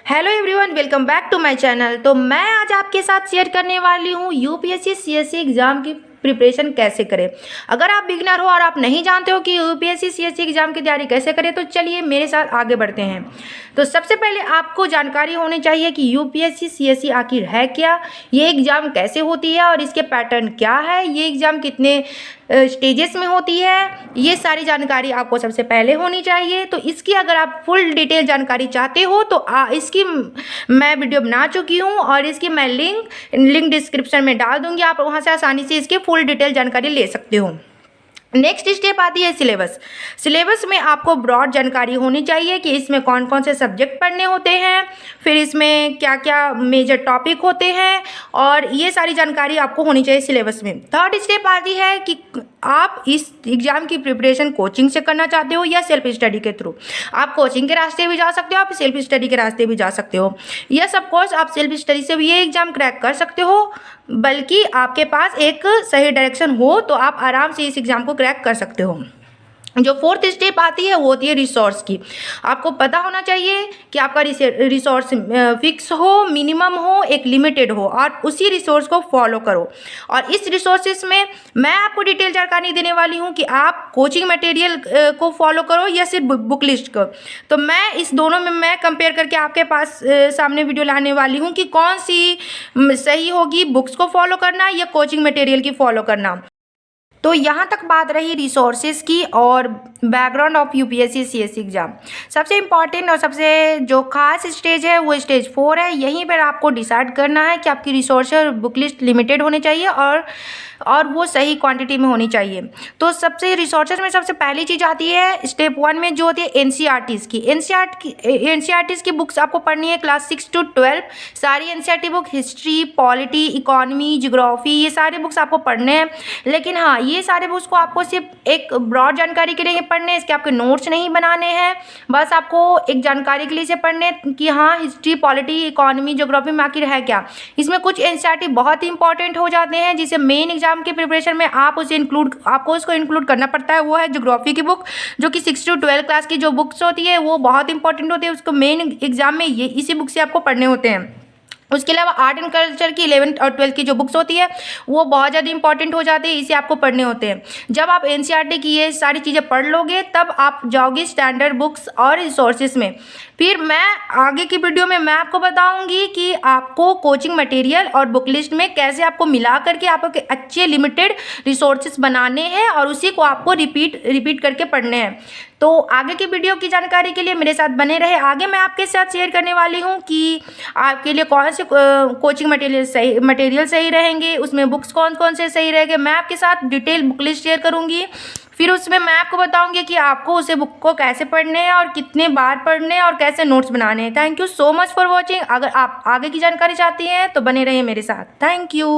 Hello everyone, welcome back to my channel. तो मैं आज आपके साथ शेयर करने वाली हूँ यूपीएससी सीएससी एग्ज़ाम की प्रिपरेशन कैसे करें। अगर आप बिगनर हो और आप नहीं जानते हो कि यूपीएससी सीएससी एग्ज़ाम की तैयारी कैसे करें, तो चलिए मेरे साथ आगे बढ़ते हैं। तो सबसे पहले आपको जानकारी होनी चाहिए कि यूपीएससी सीएससी आखिर है क्या, ये एग्ज़ाम कैसे होती है और इसके पैटर्न क्या है, ये एग्ज़ाम कितने स्टेजेस में होती है, ये सारी जानकारी आपको सबसे पहले होनी चाहिए। तो इसकी अगर आप फुल डिटेल जानकारी चाहते हो तो इसकी मैं वीडियो बना चुकी हूँ और इसकी मैं लिंक डिस्क्रिप्शन में डाल दूँगी। आप वहाँ से आसानी से इसकी फुल डिटेल जानकारी ले सकते हो। नेक्स्ट स्टेप आती है सिलेबस। सिलेबस में आपको ब्रॉड जानकारी होनी चाहिए कि इसमें कौन कौन से सब्जेक्ट पढ़ने होते हैं, फिर इसमें क्या क्या मेजर टॉपिक होते हैं, और ये सारी जानकारी आपको होनी चाहिए सिलेबस में। थर्ड स्टेप आती है कि आप इस एग्ज़ाम की प्रिपरेशन कोचिंग से करना चाहते हो या सेल्फ स्टडी के थ्रू। आप कोचिंग के रास्ते भी जा सकते हो, आप सेल्फ स्टडी के रास्ते भी जा सकते हो। यस, ऑफ कोर्स आप सेल्फ स्टडी से भी ये एग्ज़ाम क्रैक कर सकते हो, बल्कि आपके पास एक सही डायरेक्शन हो तो आप आराम से इस एग्ज़ाम को क्रैक कर सकते हो। जो फोर्थ स्टेप आती है वो होती है रिसोर्स की। आपको पता होना चाहिए कि आपका रिसोर्स फिक्स हो, मिनिमम हो, एक लिमिटेड हो, और उसी रिसोर्स को फॉलो करो। और इस रिसोर्सेस में मैं आपको डिटेल जानकारी देने वाली हूँ कि आप कोचिंग मटेरियल को फॉलो करो या सिर्फ बुक लिस्ट को। तो मैं इस दोनों में मैं कंपेयर करके आपके पास सामने वीडियो लाने वाली हूँ कि कौन सी सही होगी, बुक्स को फॉलो करना या कोचिंग मटेरियल की फॉलो करना। तो यहाँ तक बात रही रिसोर्सेज की और background of UPSC CSC exam. सबसे इम्पॉर्टेंट और सबसे जो खास स्टेज है वो स्टेज 4 है। यहीं पर आपको डिसाइड करना है कि आपकी रिसोर्स और बुक लिस्ट लिमिटेड होनी चाहिए और वो सही क्वांटिटी में होनी चाहिए। तो सबसे रिसोर्सेज में सबसे पहली चीज़ आती है स्टेप 1 में, जो होती है एनसीईआरटीज़ की। एनसीईआरटीज़ की बुक्स आपको पढ़नी है क्लास 6 to 12। सारी NCERT book, history, polity, economy, geography, ये सारे बुक्स आपको पढ़ने हैं। लेकिन हाँ, ये सारे बुक्स को आपको सिर्फ एक ब्रॉड जानकारी के लिए पढ़ने हैं, इसके आपके नोट्स नहीं बनाने हैं। बस आपको एक जानकारी के लिए से पढ़ने कि हाँ, हिस्ट्री, पॉलिटी, इकोनॉमी, जियोग्राफी में आखिर है क्या। इसमें कुछ एनसीईआरटी बहुत ही इंपॉर्टेंट हो जाते हैं, जिसे मेन एग्जाम की प्रिपरेशन में आपको उसको इंक्लूड करना पड़ता है। वो है ज्योग्राफी की बुक, जो कि 6 to 12 क्लास की जो बुक्स होती है वो बहुत इंपॉर्टेंट होती है। उसको मेन एग्जाम में ये इसी बुक से आपको पढ़ने होते हैं। उसके अलावा आर्ट एंड कल्चर की 11th और 12th की जो बुक्स होती है वो बहुत ज़्यादा इंपॉर्टेंट हो जाती है, इसे आपको पढ़ने होते हैं। जब आप एनसीईआरटी की ये सारी चीज़ें पढ़ लोगे तब आप जाओगे स्टैंडर्ड बुक्स और रिसोर्सेज में। फिर मैं आगे की वीडियो में मैं आपको बताऊंगी कि आपको कोचिंग मटेरियल और बुक लिस्ट में कैसे आपको मिला करके आपको अच्छे लिमिटेड रिसोर्सेज बनाने हैं और उसी को आपको रिपीट करके पढ़ने हैं। तो आगे की वीडियो की जानकारी के लिए मेरे साथ बने रहे। आगे मैं आपके साथ शेयर करने वाली हूँ कि आपके लिए कौन से कोचिंग मटेरियल सही रहेंगे, उसमें बुक्स कौन कौन से सही रहेंगे। मैं आपके साथ डिटेल बुक लिस्ट शेयर करूँगी। फिर उसमें मैं आपको बताऊंगी कि आपको उसे बुक को कैसे पढ़ने हैं और कितने बार पढ़ने हैं और कैसे नोट्स बनाने हैं। Thank you so much for watching. अगर आप आगे की जानकारी चाहती हैं तो बने रहिए मेरे साथ। Thank you.